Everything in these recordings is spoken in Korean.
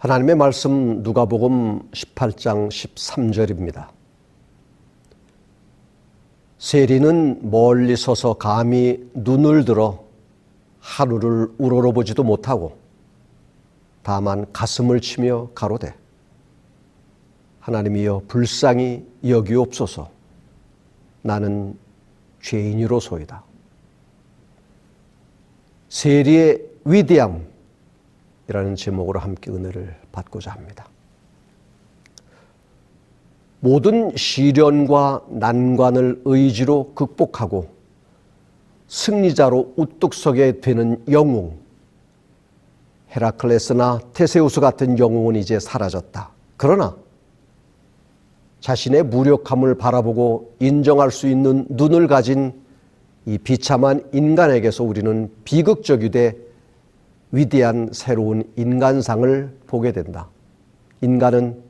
하나님의 말씀 누가복음 18장 13절입니다. 세리는 멀리 서서 감히 눈을 들어 하루를 우러러보지도 못하고 다만 가슴을 치며 가로되 하나님이여 불쌍히 여기옵소서. 나는 죄인이로소이다. 세리의 위대함이라는 제목으로 함께 은혜를 받고자 합니다. 모든 시련과 난관을 의지로 극복하고 승리자로 우뚝 서게 되는 영웅, 헤라클레스나 테세우스 같은 영웅은 이제 사라졌다. 그러나 자신의 무력함을 바라보고 인정할 수 있는 눈을 가진 이 비참한 인간에게서 우리는 비극적이되 위대한 새로운 인간상을 보게 된다. 인간은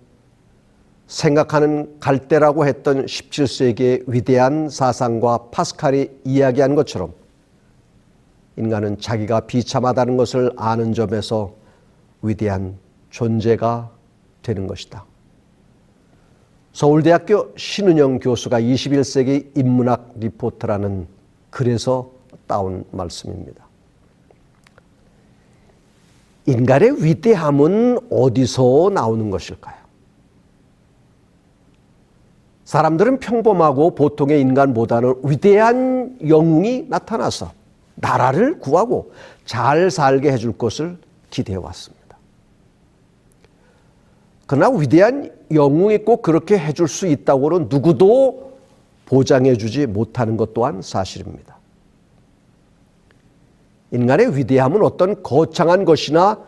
생각하는 갈대라고 했던 17세기의 위대한 사상과 파스칼이 이야기한 것처럼 인간은 자기가 비참하다는 것을 아는 점에서 위대한 존재가 되는 것이다. 서울대학교 신은영 교수가 21세기 인문학 리포트라는 글에서 따온 말씀입니다. 인간의 위대함은 어디서 나오는 것일까요? 사람들은 평범하고 보통의 인간보다는 위대한 영웅이 나타나서 나라를 구하고 잘 살게 해줄 것을 기대해 왔습니다. 그러나 위대한 영웅이 꼭 그렇게 해줄 수 있다고는 누구도 보장해 주지 못하는 것 또한 사실입니다. 인간의 위대함은 어떤 거창한 것이나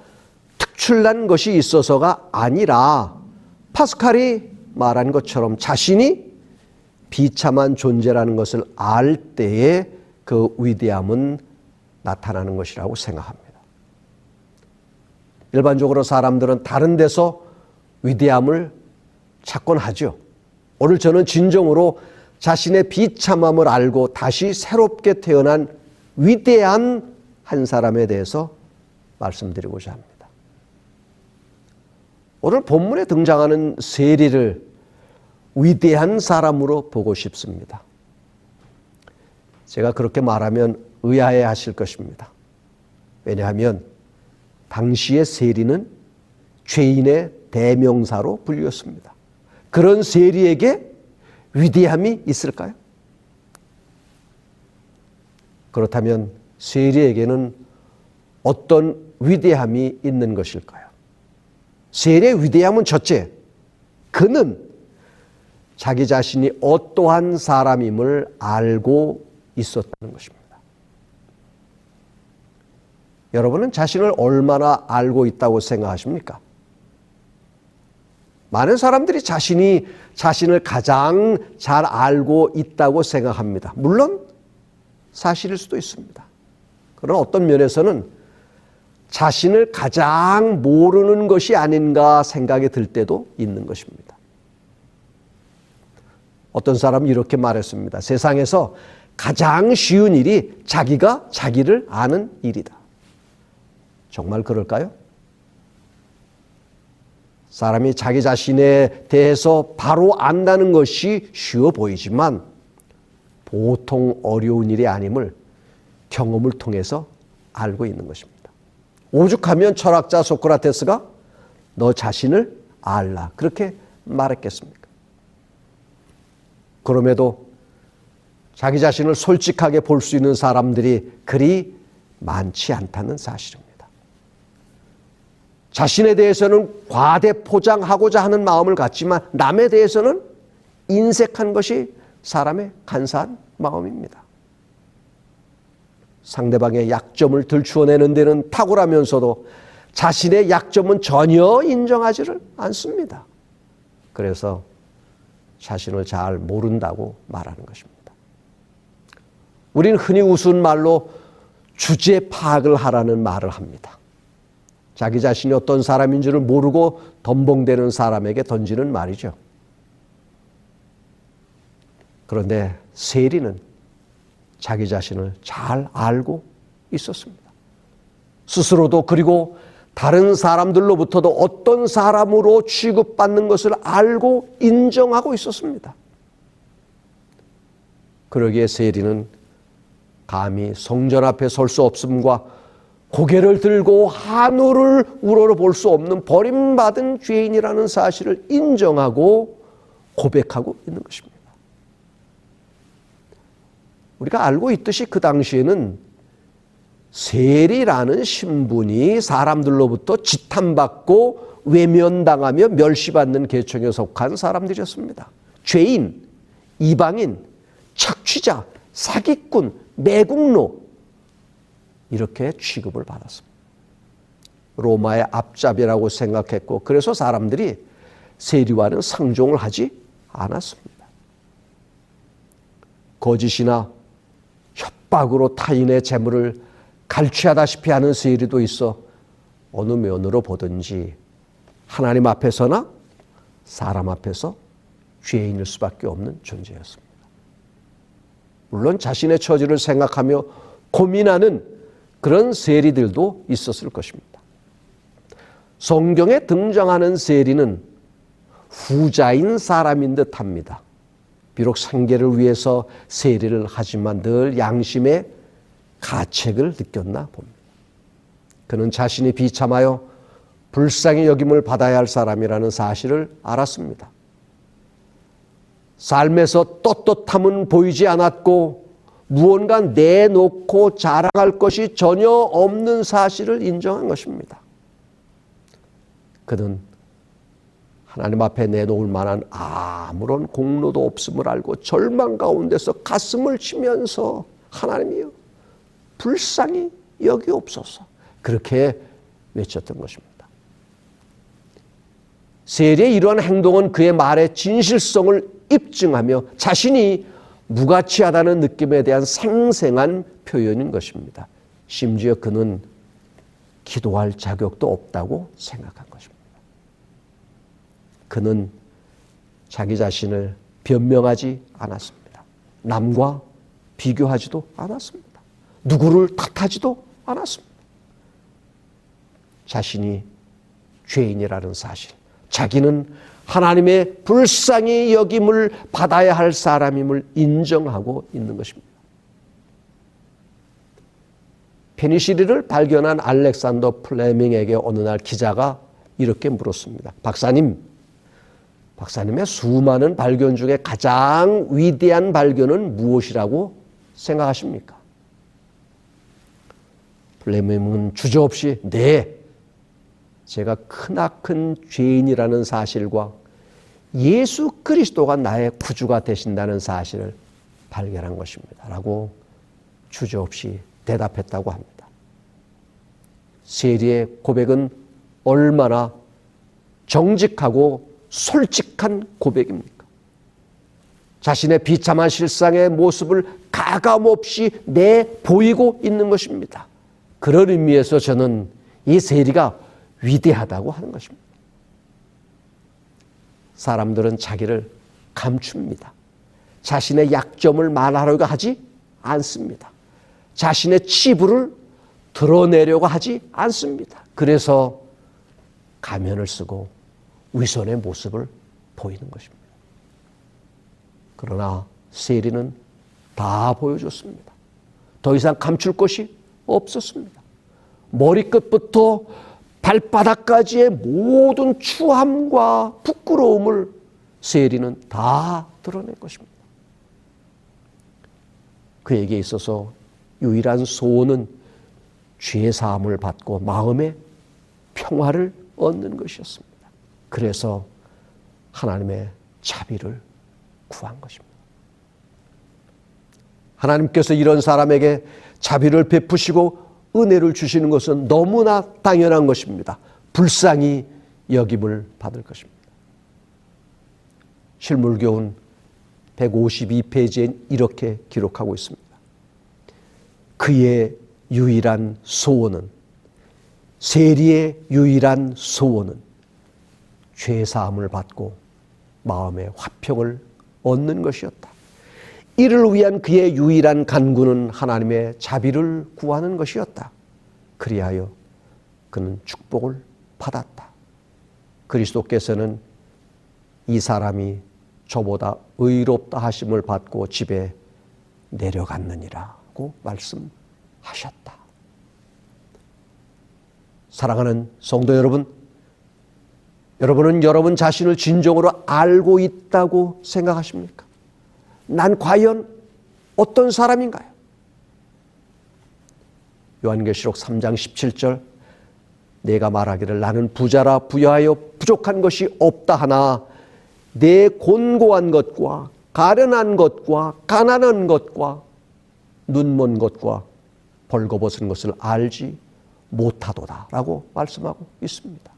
특출난 것이 있어서가 아니라 파스칼이 말한 것처럼 자신이 비참한 존재라는 것을 알 때에 그 위대함은 나타나는 것이라고 생각합니다. 일반적으로 사람들은 다른 데서 위대함을 찾곤 하죠. 오늘 저는 진정으로 자신의 비참함을 알고 다시 새롭게 태어난 위대한 한 사람에 대해서 말씀드리고자 합니다. 오늘 본문에 등장하는 세리를 위대한 사람으로 보고 싶습니다. 제가 그렇게 말하면 의아해 하실 것입니다. 왜냐하면 당시의 세리는 죄인의 대명사로 불렸습니다. 그런 세리에게 위대함이 있을까요? 그렇다면 세리에게는 어떤 위대함이 있는 것일까요? 세리의 위대함은 첫째, 그는 자기 자신이 어떠한 사람임을 알고 있었다는 것입니다. 여러분은 자신을 얼마나 알고 있다고 생각하십니까? 많은 사람들이 자신을 가장 잘 알고 있다고 생각합니다. 물론 사실일 수도 있습니다. 그러나 어떤 면에서는 자신을 가장 모르는 것이 아닌가 생각이 들 때도 있는 것입니다. 어떤 사람은 이렇게 말했습니다. 세상에서 가장 쉬운 일이 자기가 자기를 아는 일이다. 정말 그럴까요? 사람이 자기 자신에 대해서 바로 안다는 것이 쉬워 보이지만 보통 어려운 일이 아님을 경험을 통해서 알고 있는 것입니다. 오죽하면 철학자 소크라테스가 너 자신을 알라 그렇게 말했겠습니까? 그럼에도 자기 자신을 솔직하게 볼 수 있는 사람들이 그리 많지 않다는 사실입니다. 자신에 대해서는 과대포장하고자 하는 마음을 갖지만 남에 대해서는 인색한 것이 사람의 간사한 마음입니다. 상대방의 약점을 들추어내는 데는 탁월하면서도 자신의 약점은 전혀 인정하지를 않습니다. 그래서 자신을 잘 모른다고 말하는 것입니다. 우리는 흔히 우스운 말로 주제 파악을 하라는 말을 합니다. 자기 자신이 어떤 사람인지를 모르고 덤벙대는 사람에게 던지는 말이죠. 그런데 세리는 자기 자신을 잘 알고 있었습니다. 스스로도 그리고 다른 사람들로부터도 어떤 사람으로 취급받는 것을 알고 인정하고 있었습니다. 그러기에 세리는 감히 성전 앞에 설 수 없음과 고개를 들고 하늘을 우러러볼 수 없는 버림받은 죄인이라는 사실을 인정하고 고백하고 있는 것입니다. 우리가 알고 있듯이 그 당시에는 세리라는 신분이 사람들로부터 지탄받고 외면당하며 멸시받는 계층에 속한 사람들이었습니다. 죄인, 이방인, 착취자, 사기꾼, 매국노 이렇게 취급을 받았습니다. 로마의 앞잡이라고 생각했고 그래서 사람들이 세리와는 상종을 하지 않았습니다. 거짓이나 협박으로 타인의 재물을 갈취하다시피 하는 세리도 있어 어느 면으로 보든지 하나님 앞에서나 사람 앞에서 죄인일 수밖에 없는 존재였습니다. 물론 자신의 처지를 생각하며 고민하는 그런 세리들도 있었을 것입니다. 성경에 등장하는 세리는 후자인 사람인 듯합니다. 비록 생계를 위해서 세리를 하지만 늘 양심의 가책을 느꼈나 봅니다. 그는 자신이 비참하여 불쌍히 여김을 받아야 할 사람이라는 사실을 알았습니다. 삶에서 떳떳함은 보이지 않았고 무언가 내놓고 자랑할 것이 전혀 없는 사실을 인정한 것입니다. 그는 하나님 앞에 내놓을 만한 아무런 공로도 없음을 알고 절망 가운데서 가슴을 치면서 하나님이여 불쌍히 여기옵소서 그렇게 외쳤던 것입니다. 세리의 이러한 행동은 그의 말의 진실성을 입증하며 자신이 무가치하다는 느낌에 대한 생생한 표현인 것입니다. 심지어 그는 기도할 자격도 없다고 생각한 것입니다. 그는 자기 자신을 변명하지 않았습니다. 남과 비교하지도 않았습니다. 누구를 탓하지도 않았습니다. 자신이 죄인이라는 사실, 자기는 하나님의 불쌍히 여김을 받아야 할 사람임을 인정하고 있는 것입니다. 페니실린을 발견한 알렉산더 플레밍에게 어느 날 기자가 이렇게 물었습니다. 박사님의 수많은 발견 중에 가장 위대한 발견은 무엇이라고 생각하십니까? 플레밍은 주저없이 네, 제가 크나큰 죄인이라는 사실과 예수 그리스도가 나의 구주가 되신다는 사실을 발견한 것입니다. 라고 주저없이 대답했다고 합니다. 세리의 고백은 얼마나 정직하고 솔직한 고백입니까? 자신의 비참한 실상의 모습을 가감없이 내보이고 있는 것입니다. 그런 의미에서 저는 이 세리가 위대하다고 하는 것입니다. 사람들은 자기를 감춥니다. 자신의 약점을 말하려고 하지 않습니다. 자신의 치부를 드러내려고 하지 않습니다. 그래서 가면을 쓰고 위선의 모습을 보이는 것입니다. 그러나 세리는 다 보여줬습니다. 더 이상 감출 것이 없었습니다. 머리끝부터 발바닥까지의 모든 추함과 부끄러움을 세리는 다 드러낸 것입니다. 그에게 있어서 유일한 소원은 죄 사함을 받고 마음의 평화를 얻는 것이었습니다. 그래서 하나님의 자비를 구한 것입니다. 하나님께서 이런 사람에게 자비를 베푸시고 은혜를 주시는 것은 너무나 당연한 것입니다. 불쌍히 여김을 받을 것입니다. 실물교훈 152페이지엔 이렇게 기록하고 있습니다. 그의 유일한 소원은, 세리의 유일한 소원은 죄사함을 받고 마음의 화평을 얻는 것이었다. 이를 위한 그의 유일한 간구는 하나님의 자비를 구하는 것이었다. 그리하여 그는 축복을 받았다. 그리스도께서는 이 사람이 저보다 의롭다 하심을 받고 집에 내려갔느니라고 말씀하셨다. 사랑하는 성도 여러분, 여러분은 여러분 자신을 진정으로 알고 있다고 생각하십니까? 난 과연 어떤 사람인가요? 요한계시록 3장 17절, 내가 말하기를 나는 부자라 부여하여 부족한 것이 없다 하나 내 곤고한 것과 가련한 것과 가난한 것과 눈먼 것과 벌거벗은 것을 알지 못하도다 라고 말씀하고 있습니다.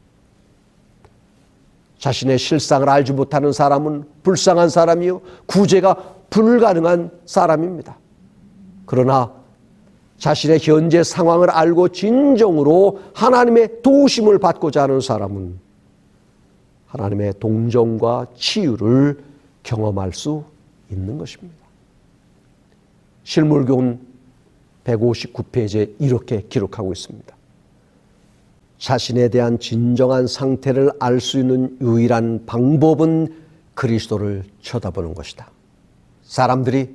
자신의 실상을 알지 못하는 사람은 불쌍한 사람이요 구제가 불가능한 사람입니다. 그러나 자신의 현재 상황을 알고 진정으로 하나님의 도우심을 받고자 하는 사람은 하나님의 동정과 치유를 경험할 수 있는 것입니다. 실물교훈 159페이지에 이렇게 기록하고 있습니다. 자신에 대한 진정한 상태를 알 수 있는 유일한 방법은 그리스도를 쳐다보는 것이다. 사람들이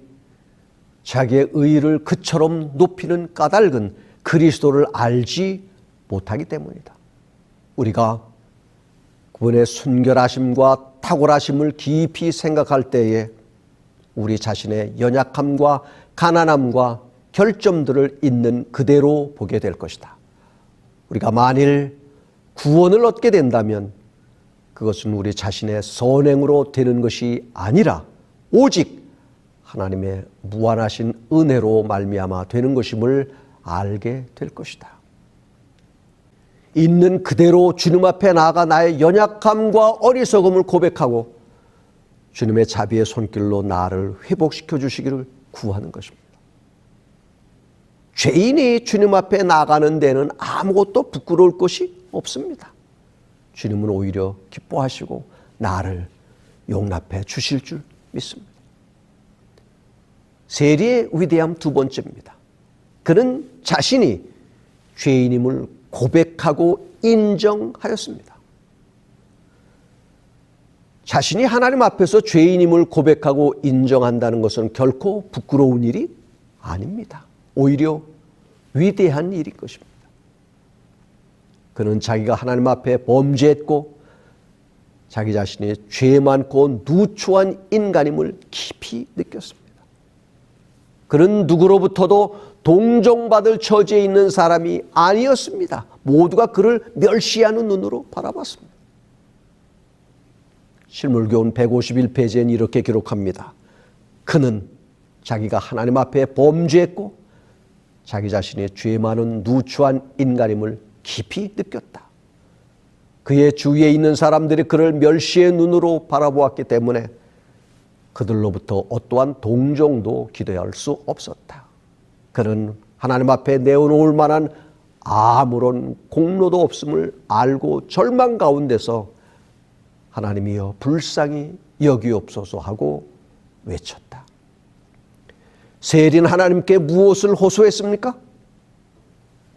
자기의 의의를 그처럼 높이는 까닭은 그리스도를 알지 못하기 때문이다. 우리가 그분의 순결하심과 탁월하심을 깊이 생각할 때에 우리 자신의 연약함과 가난함과 결점들을 있는 그대로 보게 될 것이다. 우리가 만일 구원을 얻게 된다면 그것은 우리 자신의 선행으로 되는 것이 아니라 오직 하나님의 무한하신 은혜로 말미암아 되는 것임을 알게 될 것이다. 있는 그대로 주님 앞에 나아가 나의 연약함과 어리석음을 고백하고 주님의 자비의 손길로 나를 회복시켜 주시기를 구하는 것입니다. 죄인이 주님 앞에 나가는 데는 아무것도 부끄러울 것이 없습니다. 주님은 오히려 기뻐하시고 나를 용납해 주실 줄 믿습니다. 세리의 위대함 두 번째입니다. 그는 자신이 죄인임을 고백하고 인정하였습니다. 자신이 하나님 앞에서 죄인임을 고백하고 인정한다는 것은 결코 부끄러운 일이 아닙니다. 오히려 위대한 일인 것입니다. 그는 자기가 하나님 앞에 범죄했고 자기 자신이 죄 많고 누추한 인간임을 깊이 느꼈습니다. 그는 누구로부터도 동정받을 처지에 있는 사람이 아니었습니다. 모두가 그를 멸시하는 눈으로 바라봤습니다. 실물교훈 151페이지엔 이렇게 기록합니다. 그는 자기가 하나님 앞에 범죄했고 자기 자신의 죄 많은 누추한 인간임을 깊이 느꼈다. 그의 주위에 있는 사람들이 그를 멸시의 눈으로 바라보았기 때문에 그들로부터 어떠한 동정도 기대할 수 없었다. 그는 하나님 앞에 내어놓을 만한 아무런 공로도 없음을 알고 절망 가운데서 하나님이여 불쌍히 여기옵소서 하고 외쳤다. 세리는 하나님께 무엇을 호소했습니까?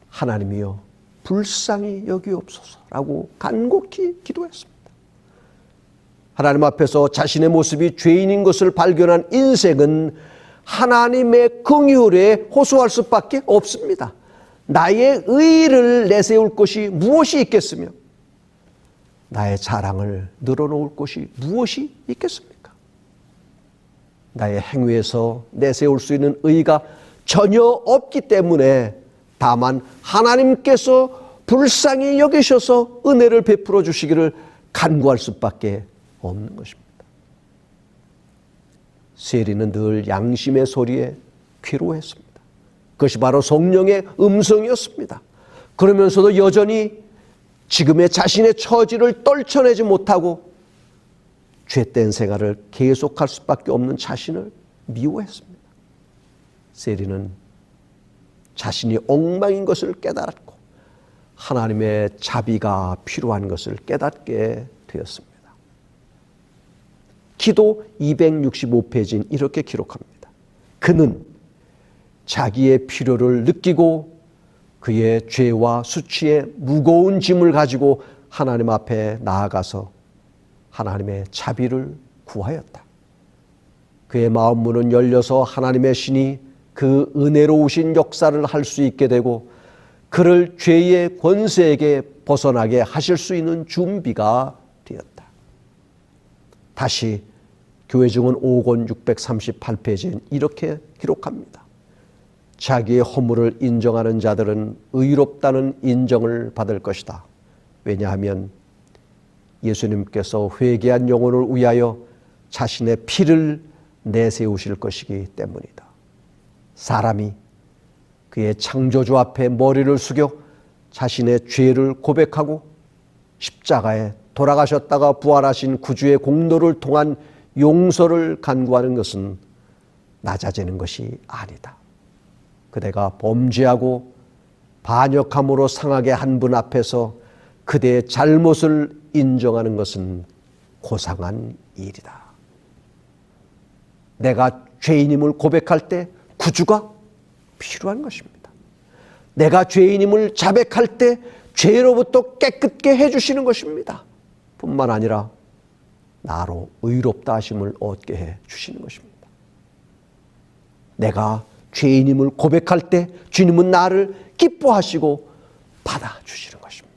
하나님이여 불쌍히 여기옵소서라고 간곡히 기도했습니다. 하나님 앞에서 자신의 모습이 죄인인 것을 발견한 인생은 하나님의 긍휼에 호소할 수밖에 없습니다. 나의 의의를 내세울 것이 무엇이 있겠으며 나의 자랑을 늘어놓을 것이 무엇이 있겠습니까? 나의 행위에서 내세울 수 있는 의의가 전혀 없기 때문에 다만 하나님께서 불쌍히 여기셔서 은혜를 베풀어 주시기를 간구할 수밖에 없는 것입니다. 세리는 늘 양심의 소리에 괴로워했습니다. 그것이 바로 성령의 음성이었습니다. 그러면서도 여전히 지금의 자신의 처지를 떨쳐내지 못하고 죄된 생활을 계속할 수밖에 없는 자신을 미워했습니다. 세리는 자신이 엉망인 것을 깨달았고 하나님의 자비가 필요한 것을 깨닫게 되었습니다. 기도 265페이지는 이렇게 기록합니다. 그는 자기의 필요를 느끼고 그의 죄와 수치의 무거운 짐을 가지고 하나님 앞에 나아가서 하나님의 자비를 구하였다. 그의 마음 문은 열려서 하나님의 신이 그 은혜로우신 역사를 할 수 있게 되고 그를 죄의 권세에게 벗어나게 하실 수 있는 준비가 되었다. 다시 교회증언 5권 638페이지엔 이렇게 기록합니다. 자기의 허물을 인정하는 자들은 의롭다는 인정을 받을 것이다. 왜냐하면 예수님께서 회개한 영혼을 위하여 자신의 피를 내세우실 것이기 때문이다. 사람이 그의 창조주 앞에 머리를 숙여 자신의 죄를 고백하고 십자가에 돌아가셨다가 부활하신 구주의 공로를 통한 용서를 간구하는 것은 낮아지는 것이 아니다. 그대가 범죄하고 반역함으로 상하게 한 분 앞에서 그대의 잘못을 인정하는 것은 고상한 일이다. 내가 죄인임을 고백할 때 구주가 필요한 것입니다. 내가 죄인임을 자백할 때 죄로부터 깨끗게 해주시는 것입니다. 뿐만 아니라 나로 의롭다 하심을 얻게 해주시는 것입니다. 내가 죄인임을 고백할 때 주님은 나를 기뻐하시고 받아주시는 것입니다.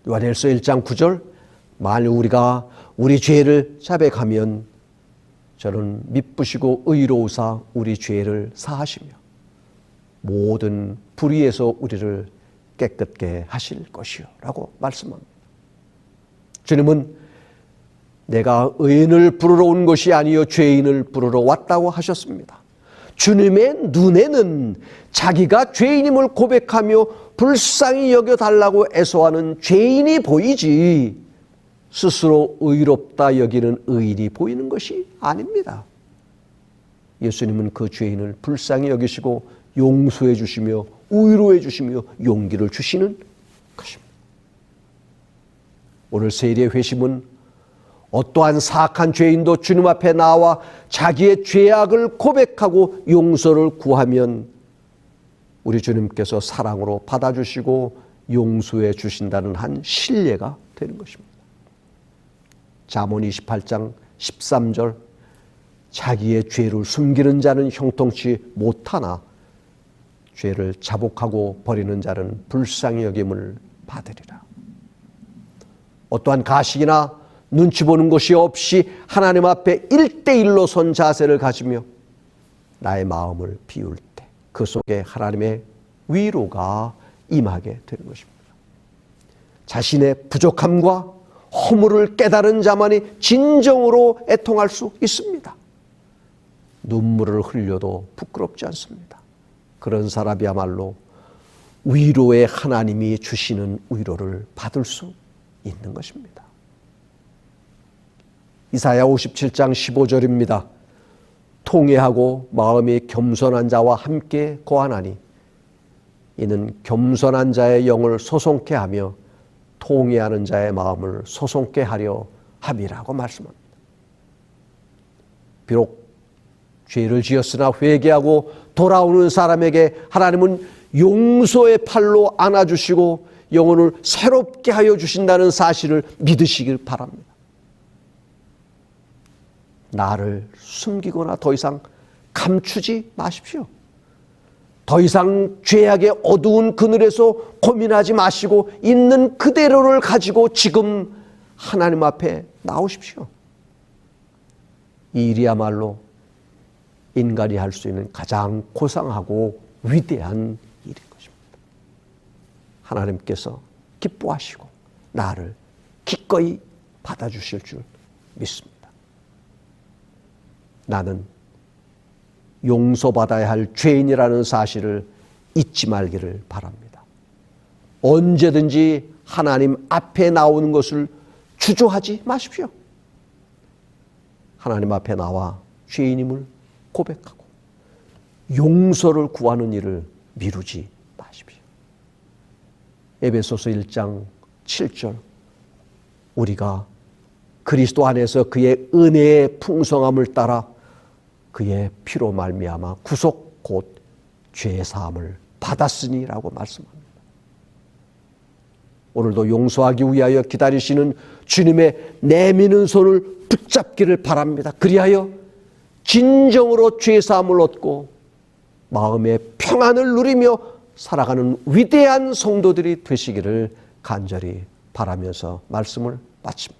요한일서 1장 9절 만일 우리가 우리 죄를 자백하면 저는 미쁘시고 의로우사 우리 죄를 사하시며 모든 불의에서 우리를 깨끗게 하실 것이요 라고 말씀합니다. 주님은 내가 의인을 부르러 온 것이 아니요 죄인을 부르러 왔다고 하셨습니다. 주님의 눈에는 자기가 죄인임을 고백하며 불쌍히 여겨달라고 애써하는 죄인이 보이지 스스로 의롭다 여기는 의인이 보이는 것이 아닙니다. 예수님은 그 죄인을 불쌍히 여기시고 용서해 주시며 위로해 주시며 용기를 주시는 것입니다. 오늘 세일의 회심은 어떠한 사악한 죄인도 주님 앞에 나와 자기의 죄악을 고백하고 용서를 구하면 우리 주님께서 사랑으로 받아주시고 용서해 주신다는 한 신뢰가 되는 것입니다. 잠언 28장 13절 자기의 죄를 숨기는 자는 형통치 못하나 죄를 자복하고 버리는 자는 불쌍히 여김을 받으리라. 어떠한 가식이나 눈치 보는 것이 없이 하나님 앞에 1대1로 선 자세를 가지며 나의 마음을 비울 때 그 속에 하나님의 위로가 임하게 되는 것입니다. 자신의 부족함과 허물을 깨달은 자만이 진정으로 애통할 수 있습니다. 눈물을 흘려도 부끄럽지 않습니다. 그런 사람이야말로 위로의 하나님이 주시는 위로를 받을 수 있는 것입니다. 이사야 57장 15절입니다. 통회하고 마음이 겸손한 자와 함께 거하나니 이는 겸손한 자의 영을 소송케 하며 통회하는 자의 마음을 소송케 하려 함이라고 말씀합니다. 비록 죄를 지었으나 회개하고 돌아오는 사람에게 하나님은 용서의 팔로 안아주시고 영혼을 새롭게 하여 주신다는 사실을 믿으시길 바랍니다. 나를 숨기거나 더 이상 감추지 마십시오. 더 이상 죄악의 어두운 그늘에서 고민하지 마시고 있는 그대로를 가지고 지금 하나님 앞에 나오십시오. 이 일이야말로 인간이 할 수 있는 가장 고상하고 위대한 일인 것입니다. 하나님께서 기뻐하시고 나를 기꺼이 받아주실 줄 믿습니다. 나는 용서받아야 할 죄인이라는 사실을 잊지 말기를 바랍니다. 언제든지 하나님 앞에 나오는 것을 주저하지 마십시오. 하나님 앞에 나와 죄인임을 고백하고 용서를 구하는 일을 미루지 마십시오. 에베소서 1장 7절 우리가 그리스도 안에서 그의 은혜의 풍성함을 따라 그의 피로 말미암아 구속 곧 죄 사함을 받았으니라고 말씀합니다. 오늘도 용서하기 위하여 기다리시는 주님의 내미는 손을 붙잡기를 바랍니다. 그리하여 진정으로 죄 사함을 얻고 마음의 평안을 누리며 살아가는 위대한 성도들이 되시기를 간절히 바라면서 말씀을 마칩니다.